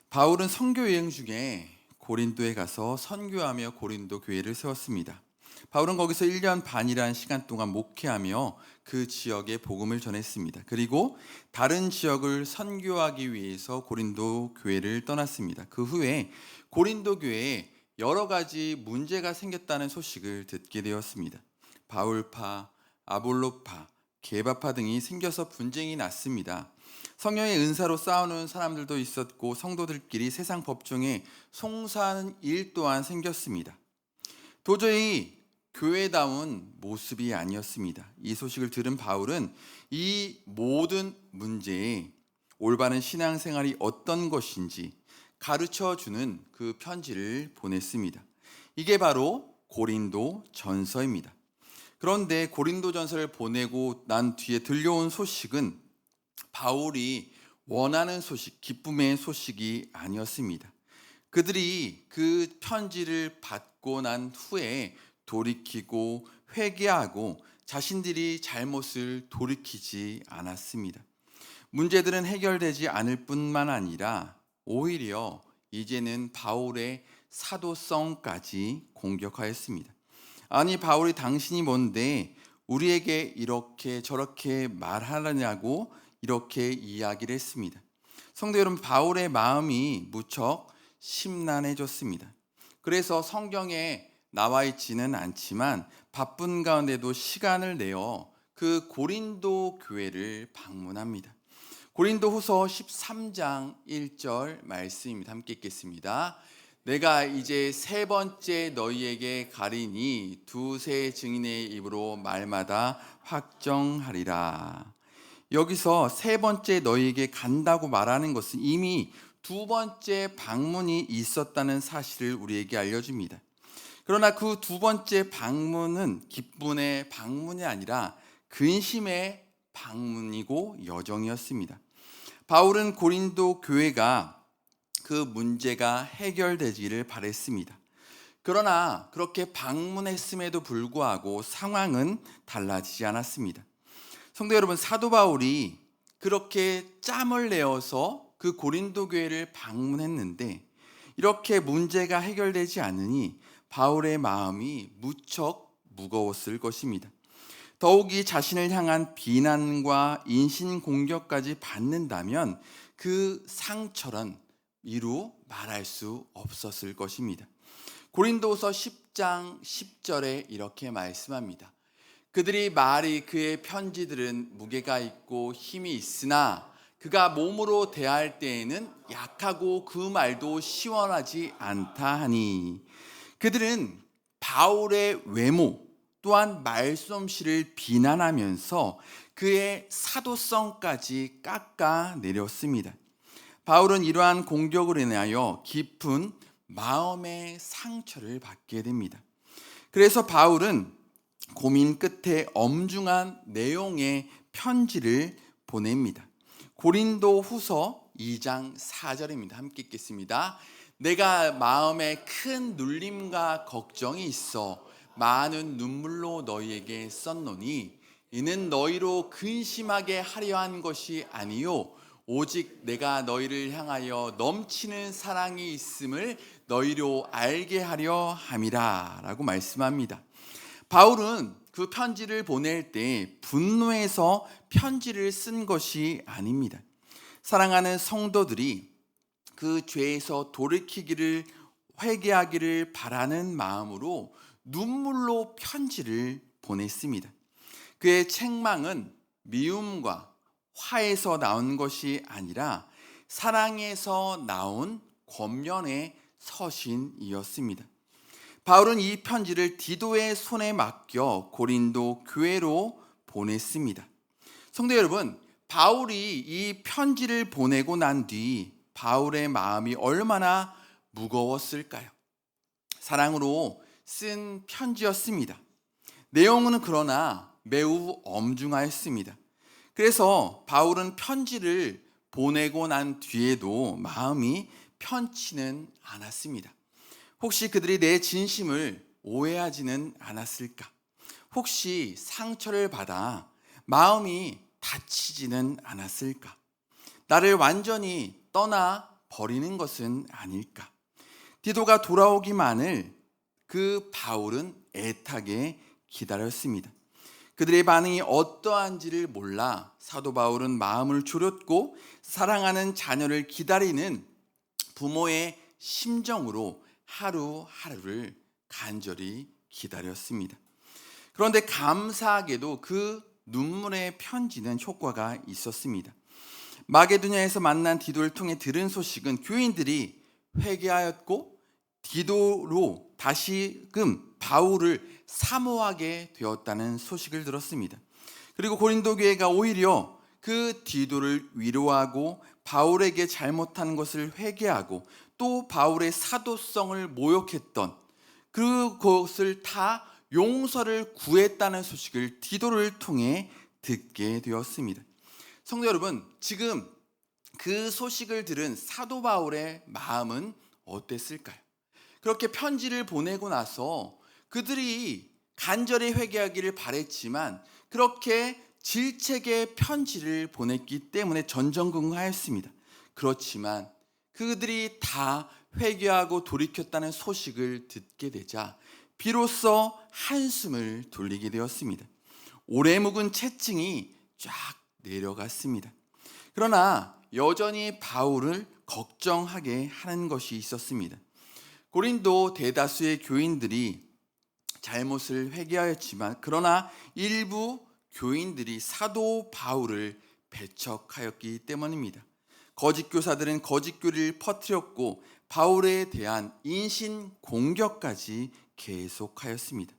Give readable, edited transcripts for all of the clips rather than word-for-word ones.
바울은 선교 여행 중에 고린도에 가서 선교하며 고린도 교회를 세웠습니다. 바울은 거기서 1년 반이라는 시간 동안 목회하며 그 지역에 복음을 전했습니다. 그리고 다른 지역을 선교하기 위해서 고린도 교회를 떠났습니다. 그 후에 고린도 교회에 여러 가지 문제가 생겼다는 소식을 듣게 되었습니다. 바울파, 아볼로파, 게바파 등이 생겨서 분쟁이 났습니다. 성령의 은사로 싸우는 사람들도 있었고 성도들끼리 세상 법정에 송사하는 일 또한 생겼습니다. 도저히 교회다운 모습이 아니었습니다. 이 소식을 들은 바울은 이 모든 문제에 올바른 신앙생활이 어떤 것인지 가르쳐 주는 그 편지를 보냈습니다. 이게 바로 고린도 전서입니다. 그런데 고린도 전서를 보내고 난 뒤에 들려온 소식은 바울이 원하는 소식, 기쁨의 소식이 아니었습니다. 그들이 그 편지를 받고 난 후에 돌이키고 회개하고 자신들이 잘못을 돌이키지 않았습니다. 문제들은 해결되지 않을 뿐만 아니라 오히려 이제는 바울의 사도성까지 공격하였습니다. 아니, 바울이 당신이 뭔데 우리에게 이렇게 저렇게 말하느냐고 이렇게 이야기를 했습니다. 성도 여러분, 바울의 마음이 무척 심란해졌습니다. 그래서 성경에 나와 있지는 않지만 바쁜 가운데도 시간을 내어 그 고린도 교회를 방문합니다. 고린도 후서 13장 1절 말씀입니다. 함께 읽겠습니다. 내가 이제 세 번째 너희에게 가리니 두세 증인의 입으로 말마다 확정하리라. 여기서 세 번째 너희에게 간다고 말하는 것은 이미 두 번째 방문이 있었다는 사실을 우리에게 알려줍니다. 그러나 그 두 번째 방문은 기쁨의 방문이 아니라 근심의 방문이고 여정이었습니다. 바울은 고린도 교회가 그 문제가 해결되기를 바랬습니다. 그러나 그렇게 방문했음에도 불구하고 상황은 달라지지 않았습니다. 성도 여러분, 사도 바울이 그렇게 짬을 내어서 그 고린도 교회를 방문했는데 이렇게 문제가 해결되지 않으니 바울의 마음이 무척 무거웠을 것입니다. 더욱이 자신을 향한 비난과 인신공격까지 받는다면 그 상처는 이루 말할 수 없었을 것입니다. 고린도서 10장 10절에 이렇게 말씀합니다. 그들이 말이 그의 편지들은 무게가 있고 힘이 있으나 그가 몸으로 대할 때에는 약하고 그 말도 시원하지 않다 하니, 그들은 바울의 외모 또한 말솜씨를 비난하면서 그의 사도성까지 깎아내렸습니다. 바울은 이러한 공격으로 인하여 깊은 마음의 상처를 받게 됩니다. 그래서 바울은 고민 끝에 엄중한 내용의 편지를 보냅니다. 고린도 후서 2장 4절입니다. 함께 읽겠습니다. 내가 마음에 큰 눌림과 걱정이 있어 많은 눈물로 너희에게 썼노니 이는 너희로 근심하게 하려 한 것이 아니요 오직 내가 너희를 향하여 넘치는 사랑이 있음을 너희로 알게 하려 함이라 라고 말씀합니다. 바울은 그 편지를 보낼 때 분노해서 편지를 쓴 것이 아닙니다. 사랑하는 성도들이 그 죄에서 돌이키기를, 회개하기를 바라는 마음으로 눈물로 편지를 보냈습니다. 그의 책망은 미움과 화에서 나온 것이 아니라 사랑에서 나온 권면의 서신이었습니다. 바울은 이 편지를 디도의 손에 맡겨 고린도 교회로 보냈습니다. 성도 여러분, 바울이 이 편지를 보내고 난 뒤 바울의 마음이 얼마나 무거웠을까요? 사랑으로 쓴 편지였습니다. 내용은 그러나 매우 엄중하였습니다. 그래서 바울은 편지를 보내고 난 뒤에도 마음이 편치는 않았습니다. 혹시 그들이 내 진심을 오해하지는 않았을까? 혹시 상처를 받아 마음이 다치지는 않았을까? 나를 완전히 떠나 버리는 것은 아닐까? 디도가 돌아오기만을 그 바울은 애타게 기다렸습니다. 그들의 반응이 어떠한지를 몰라 사도 바울은 마음을 졸였고 사랑하는 자녀를 기다리는 부모의 심정으로 하루하루를 간절히 기다렸습니다. 그런데 감사하게도 그 눈물의 편지는 효과가 있었습니다. 마게도냐에서 만난 디도를 통해 들은 소식은 교인들이 회개하였고 디도로 다시금 바울을 사모하게 되었다는 소식을 들었습니다. 그리고 고린도 교회가 오히려 그 디도를 위로하고 바울에게 잘못한 것을 회개하고 또 바울의 사도성을 모욕했던 그것을 다 용서를 구했다는 소식을 디도를 통해 듣게 되었습니다. 성도 여러분, 지금 그 소식을 들은 사도 바울의 마음은 어땠을까요? 그렇게 편지를 보내고 나서 그들이 간절히 회개하기를 바랬지만 그렇게 질책의 편지를 보냈기 때문에 전전긍긍하였습니다. 그렇지만 그들이 다 회개하고 돌이켰다는 소식을 듣게 되자 비로소 한숨을 돌리게 되었습니다. 오래 묵은 채증이 쫙 내려갔습니다. 그러나 여전히 바울을 걱정하게 하는 것이 있었습니다. 고린도 대다수의 교인들이 잘못을 회개하였지만 그러나 일부 교인들이 사도 바울을 배척하였기 때문입니다. 거짓 교사들은 거짓 교리를 퍼뜨렸고 바울에 대한 인신 공격까지 계속하였습니다.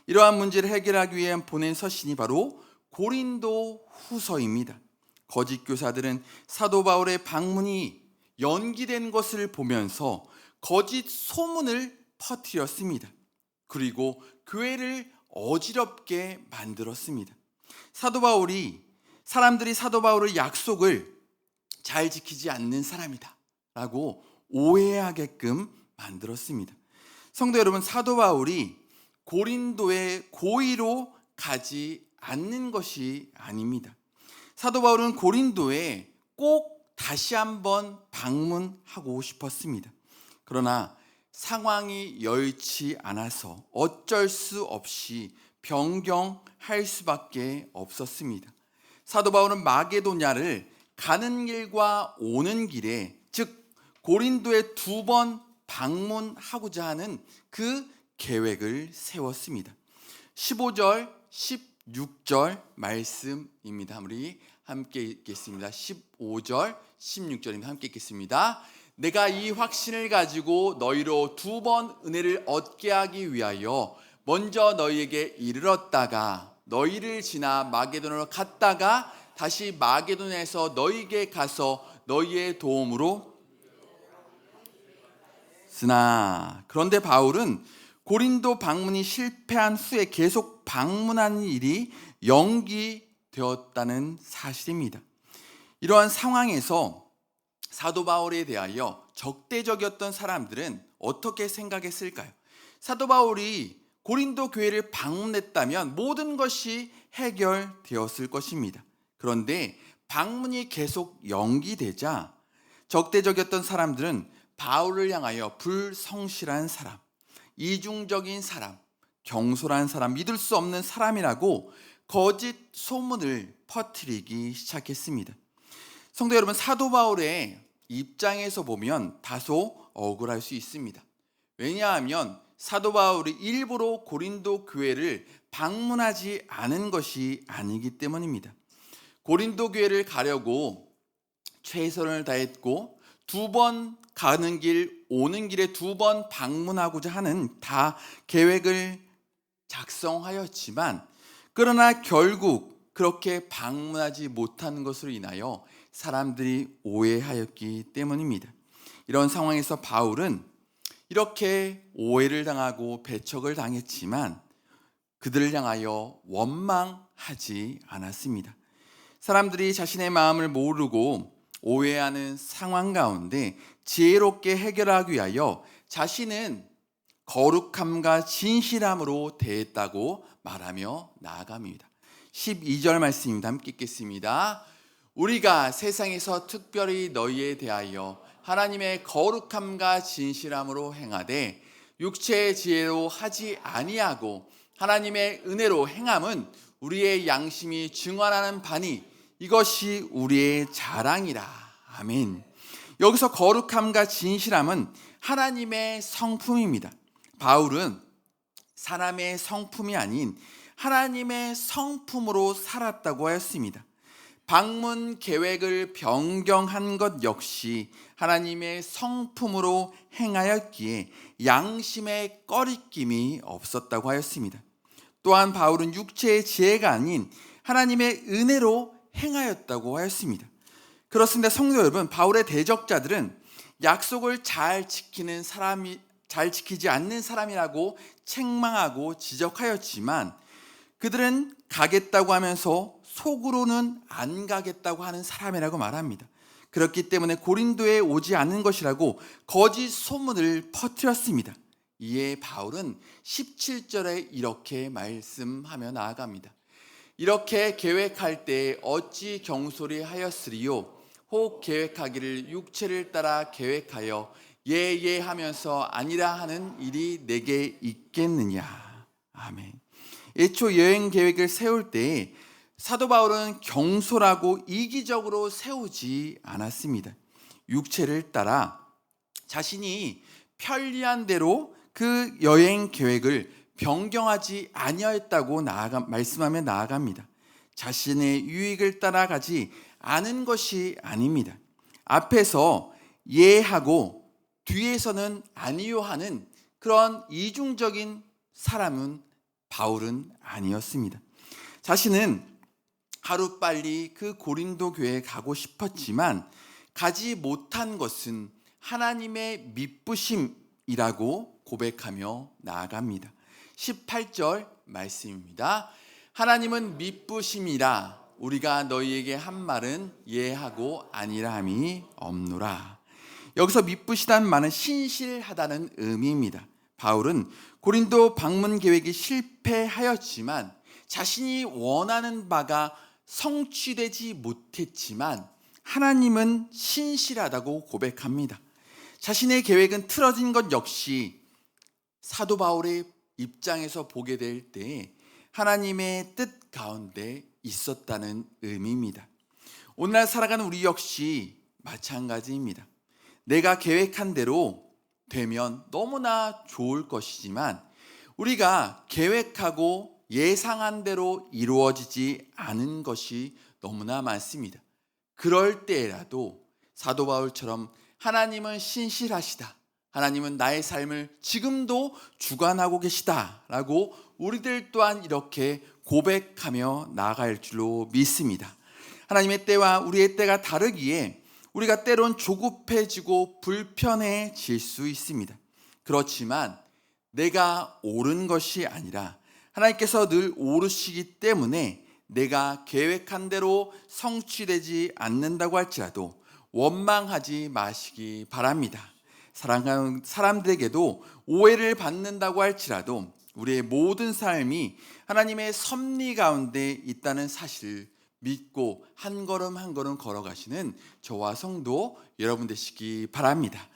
이러한 문제를 해결하기 위해 보낸 서신이 바로 고린도 후서입니다. 거짓 교사들은 사도 바울의 방문이 연기된 것을 보면서 거짓 소문을 퍼뜨렸습니다. 그리고 교회를 어지럽게 만들었습니다. 사람들이 사도 바울의 약속을 잘 지키지 않는 사람이다 라고 오해하게끔 만들었습니다. 성도 여러분, 사도 바울이 고린도에 고의로 가지 않는 것이 아닙니다. 사도 바울은 고린도에 꼭 다시 한번 방문하고 싶었습니다. 그러나 상황이 여의치 않아서 어쩔 수 없이 변경할 수밖에 없었습니다. 사도 바울은 마게도냐를 가는 길과 오는 길에, 즉 고린도에 2번 방문하고자 하는 그 계획을 세웠습니다. 15절, 16절 말씀입니다. 우리 함께 읽겠습니다. 15절, 16절입니다. 함께 읽겠습니다. 내가 이 확신을 가지고 너희로 2번 은혜를 얻게 하기 위하여 먼저 너희에게 이르렀다가 너희를 지나 마게도냐로 갔다가 다시 마게도냐에서 너희에게 가서 너희의 도움으로 쓰나. 그런데 바울은 고린도 방문이 실패한 후에 계속 방문하는 일이 연기되었다는 사실입니다. 이러한 상황에서 사도 바울에 대하여 적대적이었던 사람들은 어떻게 생각했을까요? 사도 바울이 고린도 교회를 방문했다면 모든 것이 해결되었을 것입니다. 그런데 방문이 계속 연기되자 적대적이었던 사람들은 바울을 향하여 불성실한 사람, 이중적인 사람, 경솔한 사람, 믿을 수 없는 사람이라고 거짓 소문을 퍼뜨리기 시작했습니다. 성도 여러분, 사도 바울의 입장에서 보면 다소 억울할 수 있습니다. 왜냐하면 사도 바울이 일부러 고린도 교회를 방문하지 않은 것이 아니기 때문입니다. 고린도 교회를 가려고 최선을 다했고 2번 가는 길, 오는 길에 2번 방문하고자 하는 다 계획을 작성하였지만 그러나 결국 그렇게 방문하지 못한 것으로 인하여 사람들이 오해하였기 때문입니다. 이런 상황에서 바울은 이렇게 오해를 당하고 배척을 당했지만 그들을 향하여 원망하지 않았습니다. 사람들이 자신의 마음을 모르고 오해하는 상황 가운데 지혜롭게 해결하기 위하여 자신은 거룩함과 진실함으로 대했다고 말하며 나아갑니다. 12절 말씀입니다. 함께 읽겠습니다. 우리가 세상에서 특별히 너희에 대하여 하나님의 거룩함과 진실함으로 행하되 육체의 지혜로 하지 아니하고 하나님의 은혜로 행함은 우리의 양심이 증언하는 바니 이것이 우리의 자랑이라. 아멘. 여기서 거룩함과 진실함은 하나님의 성품입니다. 바울은 사람의 성품이 아닌 하나님의 성품으로 살았다고 하였습니다. 방문 계획을 변경한 것 역시 하나님의 성품으로 행하였기에 양심의 꺼리낌이 없었다고 하였습니다. 또한 바울은 육체의 지혜가 아닌 하나님의 은혜로 행하였다고 하였습니다. 그렇습니다. 성도 여러분, 바울의 대적자들은 약속을 잘 지키지 않는 사람이라고 책망하고 지적하였지만 그들은 가겠다고 하면서 속으로는 안 가겠다고 하는 사람이라고 말합니다. 그렇기 때문에 고린도에 오지 않는 것이라고 거짓 소문을 퍼뜨렸습니다. 이에 바울은 17절에 이렇게 말씀하며 나아갑니다. 이렇게 계획할 때 어찌 경솔히 하였으리요? 혹 계획하기를 육체를 따라 계획하여 예하면서 아니라 하는 일이 내게 있겠느냐. 아멘. 애초 여행 계획을 세울 때 사도 바울은 경솔하고 이기적으로 세우지 않았습니다. 육체를 따라 자신이 편리한 대로 그 여행 계획을 변경하지 아니하였다고 말씀하며 나아갑니다. 자신의 유익을 따라가지 않은 것이 아닙니다. 앞에서 예하고 뒤에서는 아니요 하는 그런 이중적인 사람은 바울은 아니었습니다. 자신은 하루빨리 그 고린도 교회에 가고 싶었지만 가지 못한 것은 하나님의 미쁘심이라고 고백하며 나아갑니다. 18절 말씀입니다. 하나님은 미쁘심이라 우리가 너희에게 한 말은 예하고 아니라 함이 없노라. 여기서 미쁘시다는 말은 신실하다는 의미입니다. 바울은 고린도 방문 계획이 실패하였지만 자신이 원하는 바가 성취되지 못했지만 하나님은 신실하다고 고백합니다. 자신의 계획은 틀어진 것 역시 사도 바울의 입장에서 보게 될 때 하나님의 뜻 가운데 있었다는 의미입니다. 오늘날 살아가는 우리 역시 마찬가지입니다. 내가 계획한 대로 되면 너무나 좋을 것이지만 우리가 계획하고 예상한 대로 이루어지지 않은 것이 너무나 많습니다. 그럴 때라도 사도 바울처럼 하나님은 신실하시다. 하나님은 나의 삶을 지금도 주관하고 계시다라고 우리들 또한 이렇게 고백하며 나아갈 줄로 믿습니다. 하나님의 때와 우리의 때가 다르기에 우리가 때론 조급해지고 불편해질 수 있습니다. 그렇지만 내가 옳은 것이 아니라 하나님께서 늘 오르시기 때문에 내가 계획한 대로 성취되지 않는다고 할지라도 원망하지 마시기 바랍니다. 사랑하는 사람들에게도 오해를 받는다고 할지라도 우리의 모든 삶이 하나님의 섭리 가운데 있다는 사실을 믿고 한 걸음 한 걸음 걸어가시는 저와 성도 여러분 되시기 바랍니다.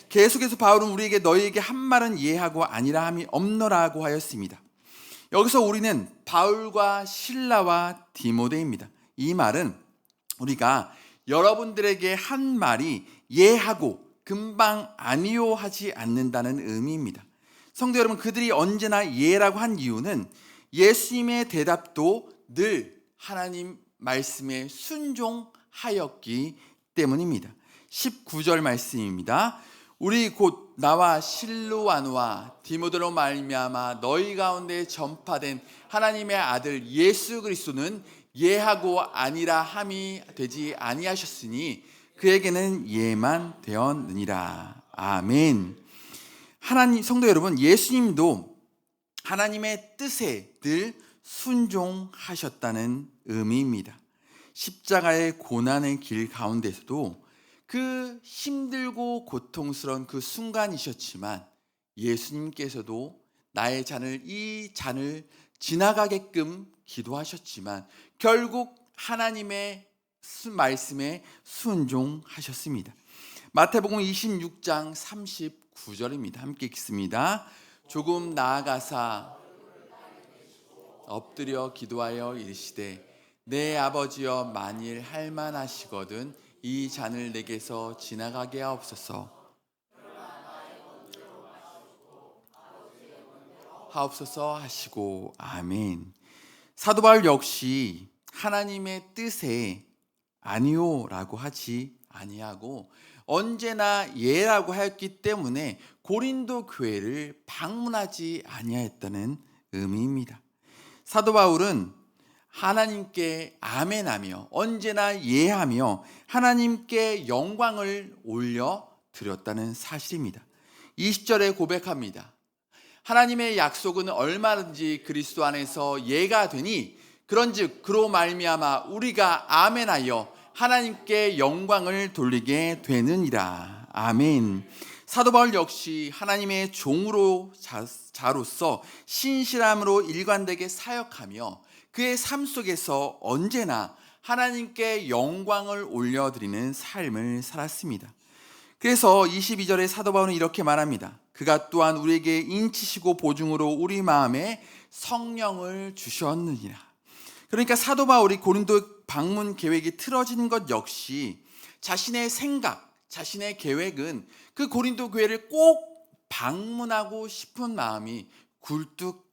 계속해서 바울은 우리에게 너희에게 한 말은 예하고 아니라 함이 없노라고 하였습니다. 여기서 우리는 바울과 실라와 디모데입니다. 이 말은 우리가 여러분들에게 한 말이 예하고 금방 아니요 하지 않는다는 의미입니다. 성도 여러분, 그들이 언제나 예라고 한 이유는 예수님의 대답도 늘 하나님 말씀에 순종하였기 때문입니다. 19절 말씀입니다. 우리 곧 나와 실루아노와 디모데로 말미암아 너희 가운데 전파된 하나님의 아들 예수 그리스도는 예하고 아니라 함이 되지 아니하셨으니 그에게는 예만 되었느니라. 아멘. 하나님, 성도 여러분, 예수님도 하나님의 뜻에 늘 순종하셨다는 의미입니다. 십자가의 고난의 길 가운데서도 그 힘들고 고통스러운 그 순간이셨지만 예수님께서도 이 잔을 지나가게끔 기도하셨지만 결국 하나님의 말씀에 순종하셨습니다. 마태복음 26장 39절입니다. 함께 읽습니다. 조금 나아가사 엎드려 기도하여 이르시되 내 아버지여 만일 할만하시거든 이 잔을 내게서 지나가게 하옵소서. 하옵소서 하시고 아멘. 사도 바울 역시 하나님의 뜻에 아니오라고 하지 아니하고 언제나 예라고 하였기 때문에 고린도 교회를 방문하지 아니하였다는 의미입니다. 사도 바울은 하나님께 아멘하며 언제나 예하며 하나님께 영광을 올려 드렸다는 사실입니다. 20절에 고백합니다. 하나님의 약속은 얼마든지 그리스도 안에서 예가 되니 그런즉 그로 말미암아 우리가 아멘하여 하나님께 영광을 돌리게 되느니라. 아멘. 사도 바울 역시 하나님의 종으로 자로서 신실함으로 일관되게 사역하며 그의 삶 속에서 언제나 하나님께 영광을 올려드리는 삶을 살았습니다. 그래서 22절에 사도 바울은 이렇게 말합니다. 그가 또한 우리에게 인치시고 보증으로 우리 마음에 성령을 주셨느니라. 그러니까 사도 바울이 고린도 방문 계획이 틀어진 것 역시 자신의 생각, 자신의 계획은 그 고린도 교회를 꼭 방문하고 싶은 마음이 굴뚝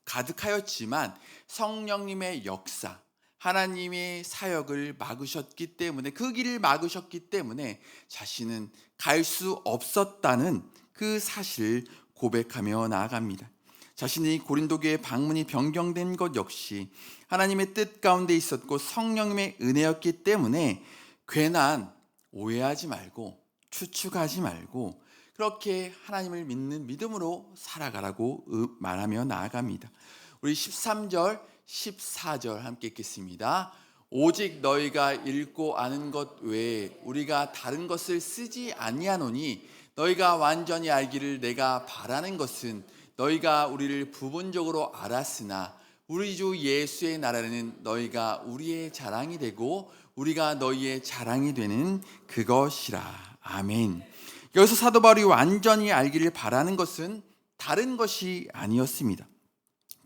가득하였지만 성령님의 역사, 하나님의 사역을 막으셨기 때문에 그 길을 막으셨기 때문에 자신은 갈 수 없었다는 그 사실을 고백하며 나아갑니다. 자신이 고린도 교회 방문이 변경된 것 역시 하나님의 뜻 가운데 있었고 성령님의 은혜였기 때문에 괜한 오해하지 말고 추측하지 말고 그렇게 하나님을 믿는 믿음으로 살아가라고 말하며 나아갑니다. 우리 13절, 14절 함께 읽겠습니다. 오직 너희가 읽고 아는 것 외에 우리가 다른 것을 쓰지 아니하노니 너희가 완전히 알기를 내가 바라는 것은 너희가 우리를 부분적으로 알았으나 우리 주 예수의 나라는 너희가 우리의 자랑이 되고 우리가 너희의 자랑이 되는 그것이라. 아멘. 여기서 사도 바울이 완전히 알기를 바라는 것은 다른 것이 아니었습니다.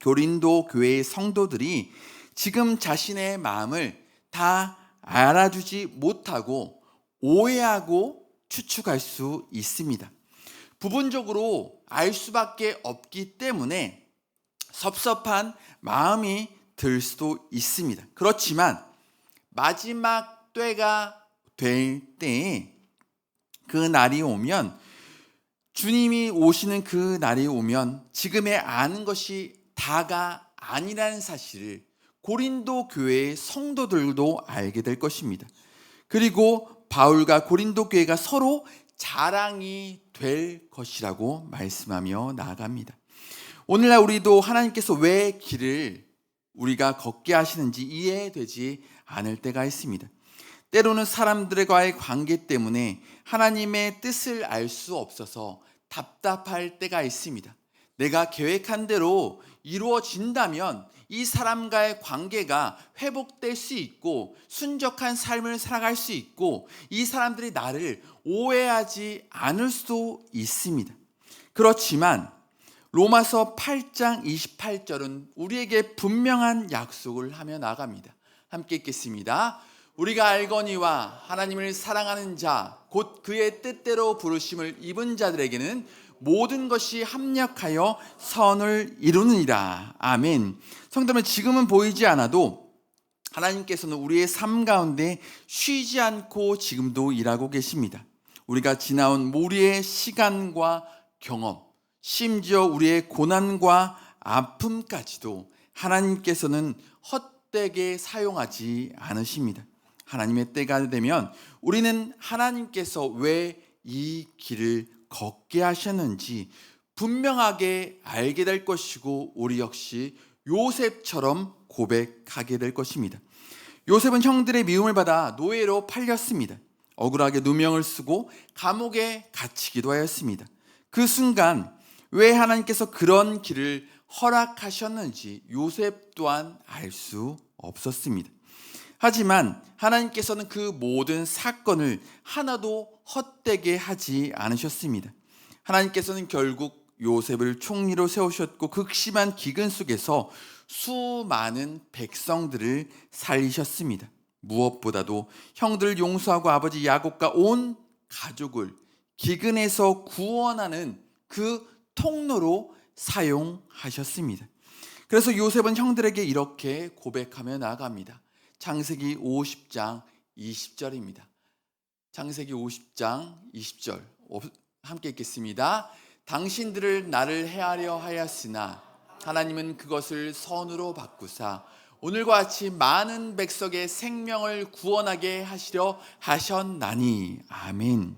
고린도 교회의 성도들이 지금 자신의 마음을 다 알아주지 못하고 오해하고 추측할 수 있습니다. 부분적으로 알 수밖에 없기 때문에 섭섭한 마음이 들 수도 있습니다. 그렇지만 마지막 때가 될 때에 그 날이 오면 주님이 오시는 그 날이 오면 지금의 아는 것이 다가 아니라는 사실을 고린도 교회의 성도들도 알게 될 것입니다. 그리고 바울과 고린도 교회가 서로 자랑이 될 것이라고 말씀하며 나아갑니다. 오늘날 우리도 하나님께서 왜 길을 우리가 걷게 하시는지 이해되지 않을 때가 있습니다. 때로는 사람들과의 관계 때문에 하나님의 뜻을 알 수 없어서 답답할 때가 있습니다. 내가 계획한 대로 이루어진다면 이 사람과의 관계가 회복될 수 있고 순적한 삶을 살아갈 수 있고 이 사람들이 나를 오해하지 않을 수도 있습니다. 그렇지만 로마서 8장 28절은 우리에게 분명한 약속을 하며 나갑니다. 함께 읽겠습니다. 우리가 알거니와 하나님을 사랑하는 자 곧 그의 뜻대로 부르심을 입은 자들에게는 모든 것이 합력하여 선을 이루느니라. 아멘. 성도는 지금은 보이지 않아도 하나님께서는 우리의 삶 가운데 쉬지 않고 지금도 일하고 계십니다. 우리가 지나온 우리의 시간과 경험, 심지어 우리의 고난과 아픔까지도 하나님께서는 헛되게 사용하지 않으십니다. 하나님의 때가 되면 우리는 하나님께서 왜 이 길을 걷게 하셨는지 분명하게 알게 될 것이고 우리 역시 요셉처럼 고백하게 될 것입니다. 요셉은 형들의 미움을 받아 노예로 팔렸습니다. 억울하게 누명을 쓰고 감옥에 갇히기도 하였습니다. 그 순간 왜 하나님께서 그런 길을 허락하셨는지 요셉 또한 알 수 없었습니다. 하지만 하나님께서는 그 모든 사건을 하나도 헛되게 하지 않으셨습니다. 하나님께서는 결국 요셉을 총리로 세우셨고 극심한 기근 속에서 수많은 백성들을 살리셨습니다. 무엇보다도 형들을 용서하고 아버지 야곱과 온 가족을 기근에서 구원하는 그 통로로 사용하셨습니다. 그래서 요셉은 형들에게 이렇게 고백하며 나아갑니다. 창세기 50장 20절입니다. 창세기 50장 20절 함께 읽겠습니다. 당신들을 나를 해하려 하였으나 하나님은 그것을 선으로 바꾸사 오늘과 같이 많은 백성의 생명을 구원하게 하시려 하셨나니. 아멘.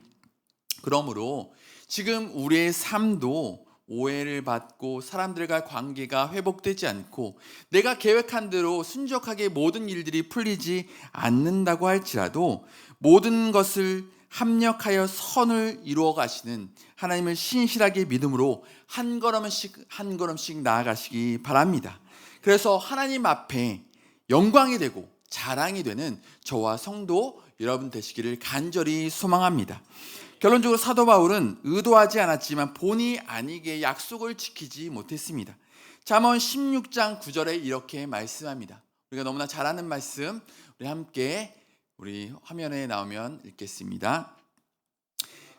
그러므로 지금 우리의 삶도 오해를 받고 사람들과 관계가 회복되지 않고 내가 계획한 대로 순적하게 모든 일들이 풀리지 않는다고 할지라도 모든 것을 합력하여 선을 이루어 가시는 하나님을 신실하게 믿음으로 한 걸음씩 나아가시기 바랍니다. 그래서 하나님 앞에 영광이 되고 자랑이 되는 저와 성도 여러분 되시기를 간절히 소망합니다. 결론적으로 사도 바울은 의도하지 않았지만 본의 아니게 약속을 지키지 못했습니다. 잠언 16장 9절에 이렇게 말씀합니다. 우리가 너무나 잘 아는 말씀, 우리 함께 우리 화면에 나오면 읽겠습니다.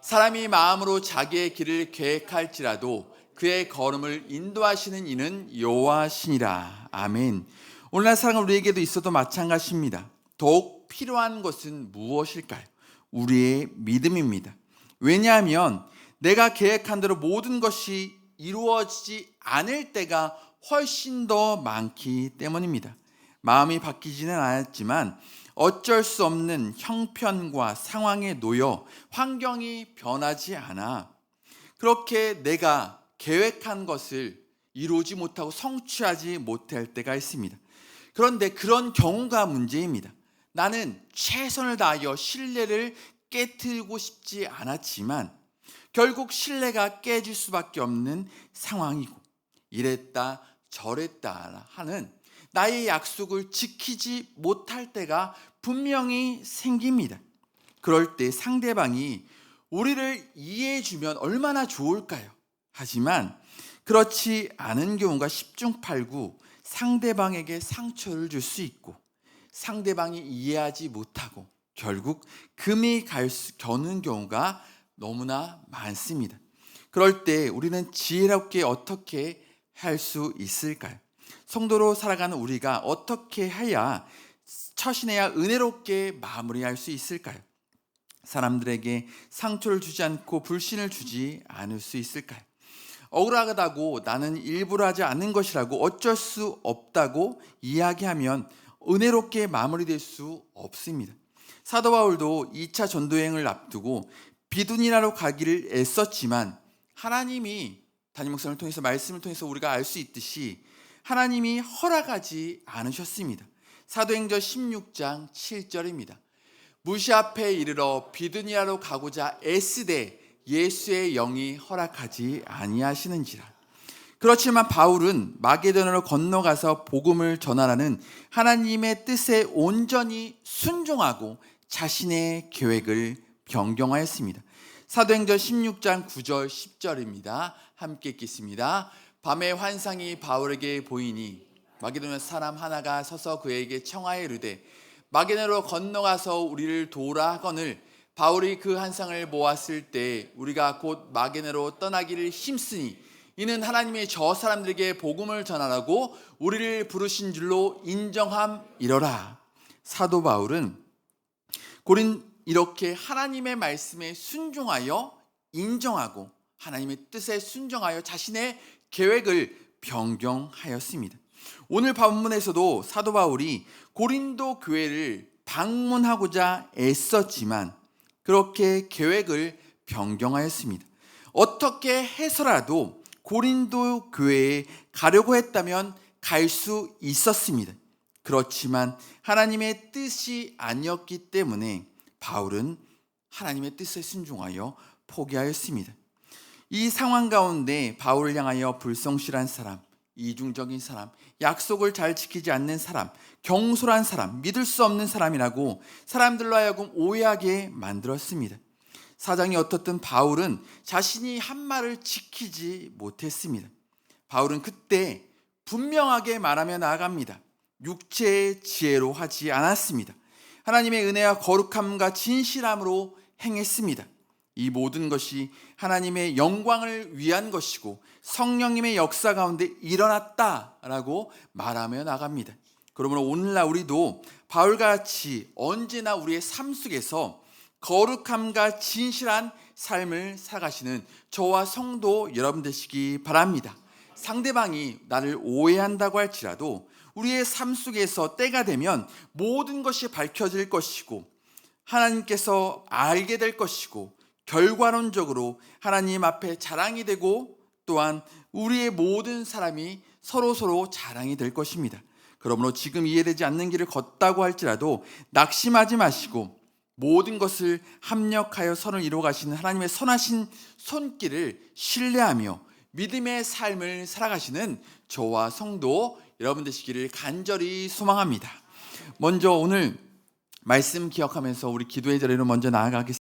사람이 마음으로 자기의 길을 계획할지라도 그의 걸음을 인도하시는 이는 여호와시니라. 아멘. 오늘날 사랑은 우리에게도 있어도 마찬가지입니다. 더욱 필요한 것은 무엇일까요? 우리의 믿음입니다. 왜냐하면 내가 계획한 대로 모든 것이 이루어지지 않을 때가 훨씬 더 많기 때문입니다. 마음이 바뀌지는 않았지만 어쩔 수 없는 형편과 상황에 놓여 환경이 변하지 않아 그렇게 내가 계획한 것을 이루지 못하고 성취하지 못할 때가 있습니다. 그런데 그런 경우가 문제입니다. 나는 최선을 다하여 신뢰를 깨트리고 싶지 않았지만 결국 신뢰가 깨질 수밖에 없는 상황이고 이랬다 저랬다 하는 나의 약속을 지키지 못할 때가 분명히 생깁니다. 그럴 때 상대방이 우리를 이해해 주면 얼마나 좋을까요? 하지만 그렇지 않은 경우가 10중 8구 상대방에게 상처를 줄 수 있고 상대방이 이해하지 못하고 결국 금이 겨는 경우가 너무나 많습니다. 그럴 때 우리는 지혜롭게 어떻게 할 수 있을까요? 성도로 살아가는 우리가 어떻게 해야 처신해야 은혜롭게 마무리할 수 있을까요? 사람들에게 상처를 주지 않고 불신을 주지 않을 수 있을까요? 억울하다고 나는 일부러 하지 않는 것이라고 어쩔 수 없다고 이야기하면 은혜롭게 마무리될 수 없습니다. 사도 바울도 2차 전도여행을 앞두고 비두니라로 가기를 애썼지만 하나님이 담임 목사님을 통해서 말씀을 통해서 우리가 알 수 있듯이 하나님이 허락하지 않으셨습니다. 사도행전 16장 7절입니다. 무시 앞에 이르러 비두니아로 가고자 애쓰되 예수의 영이 허락하지 아니하시는지라. 그렇지만 바울은 마게도냐로 건너가서 복음을 전하라는 하나님의 뜻에 온전히 순종하고 자신의 계획을 변경하였습니다. 사도행전 16장 9절 10절입니다. 함께 읽겠습니다. 밤에 환상이 바울에게 보이니 마게도냐 사람 하나가 서서 그에게 청하에 이르되 마게도냐로 건너가서 우리를 도우라 하거늘 바울이 그 환상을 보았을 때 우리가 곧 마게도냐로 떠나기를 힘쓰니 이는 하나님이 저 사람들에게 복음을 전하라고 우리를 부르신 줄로 인정함이러라. 사도 바울은 이렇게 하나님의 말씀에 순종하여 인정하고 하나님의 뜻에 순종하여 자신의 계획을 변경하였습니다. 오늘 본문에서도 사도 바울이 고린도 교회를 방문하고자 애썼지만 그렇게 계획을 변경하였습니다. 어떻게 해서라도 고린도 교회에 가려고 했다면 갈 수 있었습니다. 그렇지만 하나님의 뜻이 아니었기 때문에 바울은 하나님의 뜻에 순종하여 포기하였습니다. 이 상황 가운데 바울을 향하여 불성실한 사람, 이중적인 사람, 약속을 잘 지키지 않는 사람, 경솔한 사람, 믿을 수 없는 사람이라고 사람들로 하여금 오해하게 만들었습니다. 사장이 어떻든 바울은 자신이 한 말을 지키지 못했습니다. 바울은 그때 분명하게 말하며 나아갑니다. 육체의 지혜로 하지 않았습니다. 하나님의 은혜와 거룩함과 진실함으로 행했습니다. 이 모든 것이 하나님의 영광을 위한 것이고 성령님의 역사 가운데 일어났다라고 말하며 나갑니다. 그러므로 오늘날 우리도 바울과 같이 언제나 우리의 삶 속에서 거룩함과 진실한 삶을 살아가시는 저와 성도 여러분 되시기 바랍니다. 상대방이 나를 오해한다고 할지라도 우리의 삶 속에서 때가 되면 모든 것이 밝혀질 것이고 하나님께서 알게 될 것이고 결과론적으로 하나님 앞에 자랑이 되고 또한 우리의 모든 사람이 서로 자랑이 될 것입니다. 그러므로 지금 이해되지 않는 길을 걷다고 할지라도 낙심하지 마시고 모든 것을 합력하여 선을 이루어 가시는 하나님의 선하신 손길을 신뢰하며 믿음의 삶을 살아가시는 저와 성도 여러분 되시기를 간절히 소망합니다. 먼저 오늘 말씀 기억하면서 우리 기도의 자리로 먼저 나아가겠습니다.